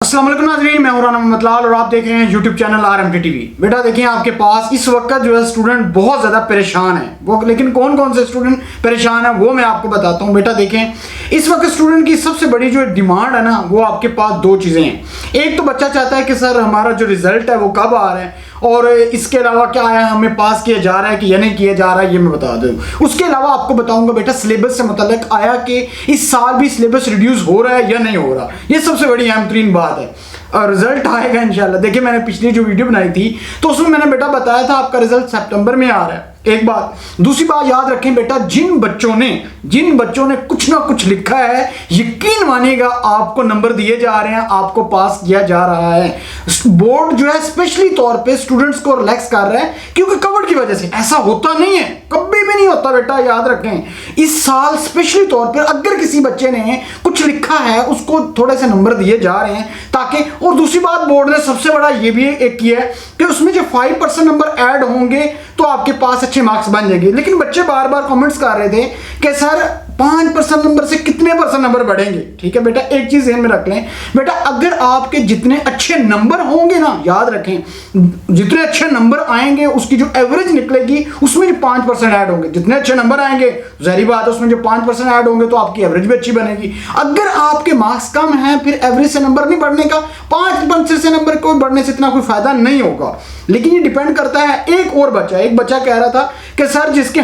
अस्सलाम वालेकुम नाज़रीन, मैं हूं राना मोहम्मद लाल और आप देख रहे हैं यूट्यूब चैनल RMT TV। बेटा देखिए, आपके पास इस वक्त जो है स्टूडेंट बहुत ज़्यादा परेशान है वो, लेकिन कौन कौन से स्टूडेंट परेशान है वो मैं आपको बताता हूं। बेटा देखें, इस वक्त स्टूडेंट की सबसे बड़ी जो डिमांड है ना, वो आपके पास दो चीज़ें हैं। एक तो बच्चा चाहता है कि सर हमारा जो रिजल्ट है वो कब आ रहा है, और इसके अलावा क्या है, हमें पास किया जा रहा है कि या नहीं किया जा रहा है, ये मैं बता दूं। उसके अलावा आपको बताऊंगा बेटा सिलेबस से मुतल्लिक आया कि इस साल भी सिलेबस रिड्यूस हो रहा है या नहीं हो रहा। ये सबसे बड़ी अहम तरीन बात है और रिजल्ट आएगा इंशाल्लाह। देखिए, मैंने पिछली जो वीडियो बनाई थी तो उसमें मैंने बेटा बताया था आपका रिजल्ट सितंबर में आ रहा है। एक बात। दूसरी बात याद रखें बेटा, जिन बच्चों ने कुछ ना कुछ लिखा है, यकीन मानिएगा आपको नंबर दिए जा रहे हैं, आपको पास किया जा रहा है। बोर्ड जो है स्पेशली तौर पे स्टूडेंट्स को रिलैक्स कर रहा है, क्योंकि कवर की वजह से। ऐसा होता नहीं है, कभी भी नहीं होता बेटा, याद रखें। इस साल स्पेशली तौर पर अगर किसी बच्चे ने कुछ लिखा है, उसको थोड़े से नंबर दिए जा रहे हैं ताकि। और दूसरी बात, बोर्ड ने सबसे बड़ा ये भी एक किया है कि उसमें जो 5% नंबर ऐड होंगे तो आपके पास अच्छे मार्क्स बन जाएंगे। लेकिन बच्चे बार बार कमेंट्स कर रहे थे कि सर 5% नंबर से कितने परसेंट नंबर बढ़ेंगे। ठीक है बेटा, एक चीज ध्यान में रख लें बेटा, अगर आपके जितने अच्छे नंबर होंगे ना, याद रखें, जितने अच्छे नंबर आएंगे उसकी जो एवरेज निकलेगी उसमें जो 5% ऐड होंगे। जितने अच्छे नंबर आएंगे, जाहिर बात है, उसमें जो 5% ऐड होंगे तो आपकी एवरेज भी अच्छी बनेगी। अगर आपके मार्क्स कम हैं, फिर एवरेज से नंबर नहीं बढ़ने का, 5% से नंबर को बढ़ने से इतना कोई फायदा नहीं होगा। लेकिन ये डिपेंड करता है। एक बच्चा कह रहा था कि सर जिसके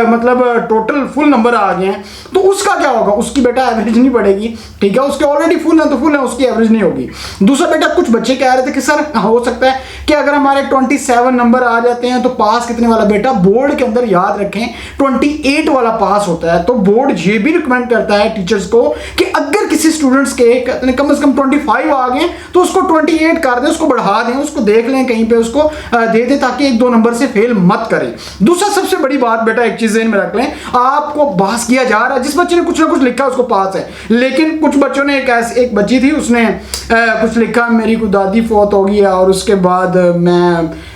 मतलब टोटल फुल नंबर आ गए हैं तो उसका क्या होगा, उसकी बेटा एवरेज नहीं बढ़ेगी। ठीक है, उसके ऑलरेडी फुल है तो फुल है, उसकी एवरेज नहीं होगी। दूसरा बेटा, कुछ बच्चे कह रहे थे कि सर हो सकता है कि अगर हमारे 27 नंबर आ जाते हैं तो पास कितने वाला। बेटा बोर्ड के अंदर याद रखें 28 वाला पास होता है। तो बोर्ड ये भी रिकमेंड करता है टीचर्स को कि अगर किसी स्टूडेंट्स के कम से कम 25 आ गए तो उसको 28 कर दें, उसको बढ़ा दें, उसको देख लें कहीं पे, उसको दे दें ताकि 1-2 नंबर से फेल मत करें। दूसरा सबसे बड़ी बात बेटा, एक चीज में रख लें, आपको पास किया जा रहा है। जिस बच्चे ने कुछ ना कुछ लिखा उसको पास है। लेकिन कुछ बच्चों ने, एक बच्ची थी, उसने कुछ लिखा, मेरी कोई दादी फौत हो गई है और उसके बाद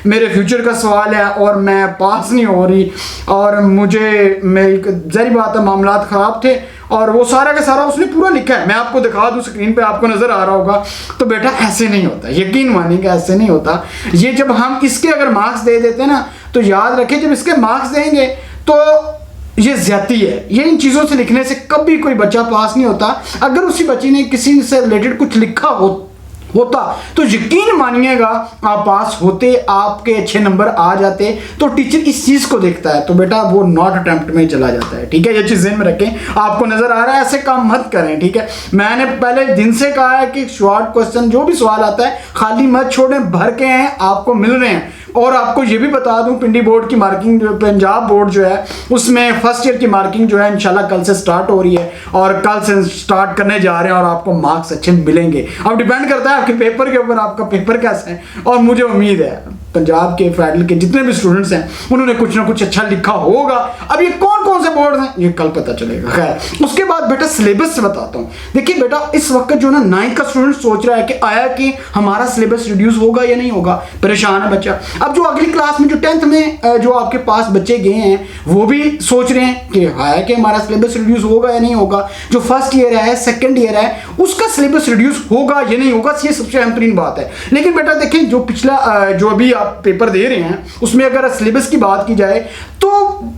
मेरे फ्यूचर का सवाल है और मैं पास नहीं हो रही, और मुझे मेरी जाहिर बात है मामलात खराब थे, और वो सारा का सारा उसने पूरा लिखा है। मैं आपको दिखा दूं, स्क्रीन पे आपको नजर आ रहा होगा। तो बेटा ऐसे नहीं होता, यकीन मानिएगा ऐसे नहीं होता। ये जब हम इसके अगर मार्क्स दे देते हैं ना, तो याद रखें जब इसके मार्क्स देंगे तो ये ज्यादती है। ये इन चीजों से लिखने से कभी कोई बच्चा पास नहीं होता। अगर उसी बच्ची ने किसी से रिलेटेड कुछ लिखा होता तो यकीन मानिएगा आप पास होते, आपके अच्छे नंबर आ जाते। तो टीचर इस चीज को देखता है तो बेटा वो नॉट अटेम्प्ट में चला जाता है। ठीक है, ये चीज में रखें। आपको नजर आ रहा है, ऐसे काम मत करें। ठीक है, मैंने पहले दिन से कहा है कि शॉर्ट क्वेश्चन जो भी सवाल आता है खाली मत छोड़ें, भर के हैं, आपको मिल रहे हैं। और आपको ये भी बता दूं, पिंडी बोर्ड की मार्किंग, पंजाब बोर्ड जो है उसमें फर्स्ट ईयर की मार्किंग जो है इंशाल्लाह कल से स्टार्ट हो रही है, और कल से स्टार्ट करने जा रहे हैं, और आपको मार्क्स अच्छे मिलेंगे। अब डिपेंड करता है आपके पेपर के ऊपर, आपका पेपर कैसा है। और मुझे उम्मीद है पंजाब के फेडरल के जितने भी स्टूडेंट्स हैं उन्होंने कुछ ना कुछ अच्छा लिखा होगा। अब ये कौन कौन से बोर्ड हैं ये कल पता चलेगा। खैर, उसके बाद बेटा सिलेबस से बताता हूँ। देखिए बेटा, इस वक्त जो ना 9th का स्टूडेंट सोच रहा है कि आया कि हमारा सिलेबस रिड्यूस होगा या नहीं होगा, परेशान है बच्चा। अब जो अगली क्लास में जो 10th में जो आपके पास बच्चे गए हैं वो भी सोच रहे हैं कि आया कि हमारा सिलेबस रिड्यूस होगा या नहीं होगा। जो फर्स्ट ईयर है, सेकेंड ईयर है, उसका सिलेबस रिड्यूस होगा या नहीं होगा, ये सबसे अहम तरीन बात है। लेकिन बेटा देखें, जो पिछला जो अभी आप पेपर दे रहे हैं उसमें अगर सिलेबस की बात की जाए तो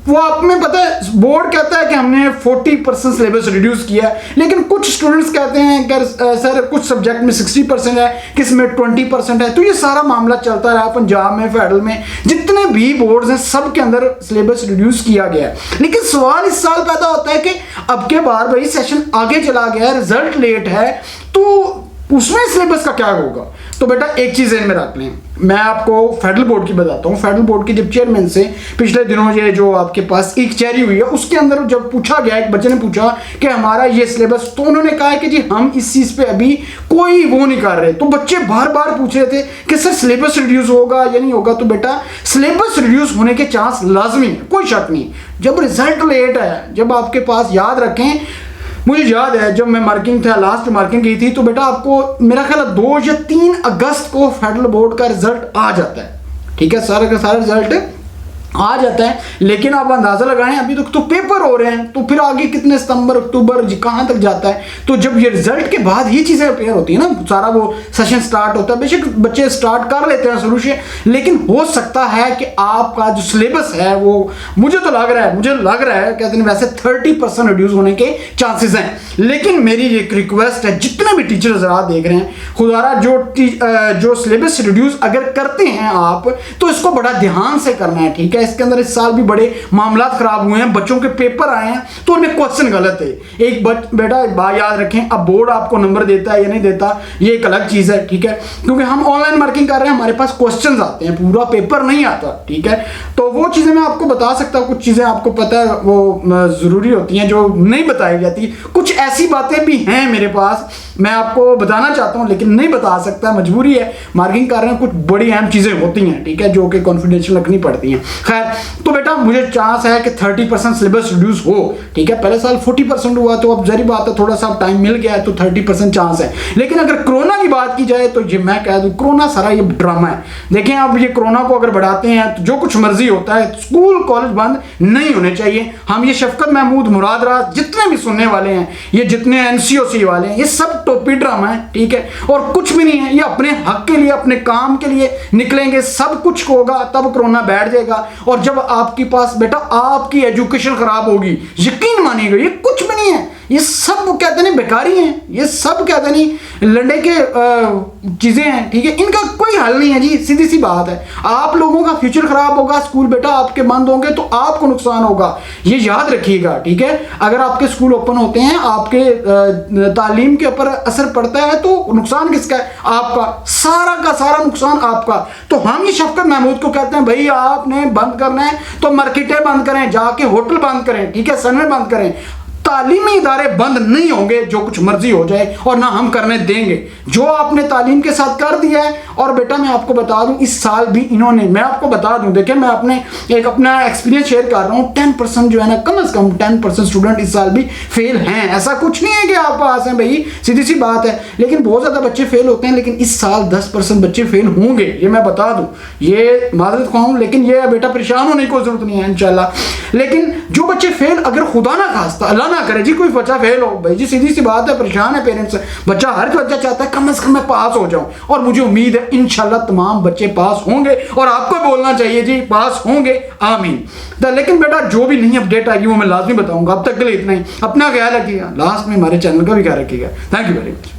वो आप में पता है बोर्ड कहता है कि हमने 40% सिलेबस रिड्यूस किया है। लेकिन कुछ स्टूडेंट्स कहते हैं कि सर कुछ सब्जेक्ट में 60% है, किस में 20% है। तो ये सारा मामला चलता रहा पंजाब में, फेडरल में, जितने भी बोर्ड्स हैं सब के अंदर सिलेबस रिड्यूस किया गया है। लेकिन सवाल इस साल पैदा होता है कि अब के बार भाई सेशन आगे चला गया, रिजल्ट लेट है, तो उसमें सिलेबस का क्या होगा। तो बेटा एक चीज में रख लें, मैं आपको फेडरल बोर्ड की बताता हूँ। फेडरल बोर्ड के जब चेयरमैन से पिछले दिनों ये जो आपके पास एक चेरी हुई है, उसके अंदर जब पूछा गया, एक बच्चे ने पूछा कि हमारा ये सिलेबस, तो उन्होंने कहा कि जी हम इस चीज पे अभी कोई वो नहीं कर रहे। तो बच्चे बार बार पूछ रहे थे कि सर सिलेबस रिड्यूस होगा या नहीं होगा। तो बेटा सिलेबस रिड्यूस होने के चांस लाजमी है, कोई शक नहीं। जब रिजल्ट लेट है, जब आपके पास, याद रखें, मुझे याद है जब मैं मार्किंग था, लास्ट मार्किंग की थी, तो बेटा आपको मेरा ख्याल है 2 या 3 अगस्त को फेडरल बोर्ड का रिजल्ट आ जाता है। ठीक है, सारा का सारा रिजल्ट आ जाता है। लेकिन आप अंदाज़ा लगाएं, अभी तक तो पेपर हो रहे हैं, तो फिर आगे कितने सितंबर अक्टूबर कहाँ तक जाता है। तो जब ये रिजल्ट के बाद ये चीज़ें अपेयर होती है ना, सारा वो सेशन स्टार्ट होता है, बेशक बच्चे स्टार्ट कर लेते हैं शुरू से, लेकिन हो सकता है कि आपका जो सिलेबस है वो मुझे लग रहा है कहते हैं वैसे 30% रिड्यूस होने के चांसेस हैं। लेकिन मेरी एक रिक्वेस्ट है, जितने भी टीचर हज़रात देख रहे हैं, खुदारा जो सिलेबस रिड्यूस अगर करते हैं आप, तो इसको बड़ा ध्यान से करना है, ठीक है। इसके अंदर इस साल भी बड़े मामला खराब हुए हैं, बच्चों के पेपर आए हैं तो उनमें क्वेश्चन गलत है। एक बेटा बात याद रखें, अब बोर्ड आपको नंबर देता है या नहीं देता ये एक अलग चीज़ है, ठीक है, क्योंकि हम ऑनलाइन मार्किंग कर रहे हैं, हमारे पास क्वेश्चंस आते हैं, पूरा पेपर नहीं आता, ठीक है। तो वो चीज़ें मैं आपको बता सकता हूँ, कुछ चीज़ें आपको पता है वो ज़रूरी होती हैं जो नहीं बताई जाती, कुछ ऐसी बातें भी हैं मेरे पास मैं आपको बताना चाहता हूँ लेकिन नहीं बता सकता, मजबूरी है, मार्किंग कर रहे हैं, कुछ बड़ी अहम चीज़ें होती हैं, ठीक है, जो कि कॉन्फिडेंशियल रखनी पड़ती हैं। खैर, तो बेटा मुझे चांस है कि 30% सिलेबस रिड्यूस हो, ठीक है। पहले साल 40% हुआ, तो अब जरी बात है, थोड़ा सा टाइम मिल गया है तो 30% चांस है। लेकिन अगर कोरोना की बात की जाए तो ये मैं कह दूं, कोरोना सारा ये ड्रामा है। देखें, अब ये कोरोना को अगर बढ़ाते हैं तो जो कुछ मर्जी होता है, स्कूल कॉलेज बंद नहीं होने चाहिए। हम ये शफकत महमूद, मुराद राज, जितने भी सुनने वाले हैं, ये जितने NCOC वाले हैं, ये सब टोपी ड्रामा है, ठीक है, और कुछ भी नहीं है। ये अपने हक के लिए, अपने काम के लिए निकलेंगे, सब कुछ होगा, तब कोरोना बैठ जाएगा। और जब आपके पास बेटा आपकी एजुकेशन खराब होगी, यकीन मानिएगा ये कुछ भी नहीं है, ये सब कहते नहीं बेकारी हैं, ये सब कहते नहीं लंडे के चीज़ें हैं, ठीक है, इनका कोई हल नहीं है जी, सीधी सी बात है। आप लोगों का फ्यूचर खराब होगा, स्कूल बेटा आपके बंद होंगे तो आपको नुकसान होगा, ये याद रखिएगा, ठीक है। अगर आपके स्कूल ओपन होते हैं, आपके तालीम के ऊपर असर पड़ता है तो नुकसान किसका है? आपका, सारा का सारा नुकसान आपका। तो हम ये शफकत महमूद को कहते हैं, भाई आपने बंद करना है तो मार्केटें बंद करें, जाके होटल बंद करें, ठीक है, सनवे बंद करें, तालीमी इदारे बंद नहीं होंगे, जो कुछ मर्जी हो जाए, और ना हम करने देंगे जो आपने तालीम के साथ कर दिया है। और बेटा मैं आपको बता दूं, इस साल भी इन्होंने, मैं आपको बता दूं, देखिए मैं अपना एक्सपीरियंस शेयर कर रहा हूं, 10% जो है ना, कम से कम 10% स्टूडेंट इस साल भी फेल हैं। ऐसा कुछ नहीं है कि आप पास हैं भाई, सीधी सी बात है, लेकिन बहुत ज़्यादा बच्चे फेल होते हैं। लेकिन इस साल 10% बच्चे फेल होंगे, ये मैं बता दूं, ये माजरत खाऊं, लेकिन ये बेटा परेशान होने की कोई जरूरत नहीं है इंशाल्लाह। लेकिन जो बच्चे फेल, अगर खुदा ना खास्ता, अल्लाह ना करे जी कोई बच्चा फेल हो, भाई जी सीधी सी बात है, परेशान है पेरेंट्स, बच्चा हर बच्चा चाहता है कम से कम मैं पास हो जाऊं, और मुझे उम्मीद है इंशाल्लाह तमाम बच्चे पास होंगे, और आपको बोलना चाहिए जी पास होंगे, आमीन। लेकिन बेटा जो भी नहीं अपडेट आएगी वो मैं लाजमी बताऊंगा। अब तक के लिए इतना ही, अपना ख्याल रखिएगा, लास्ट में हमारे चैनल का भी ख्याल रखिएगा। Thank you very much.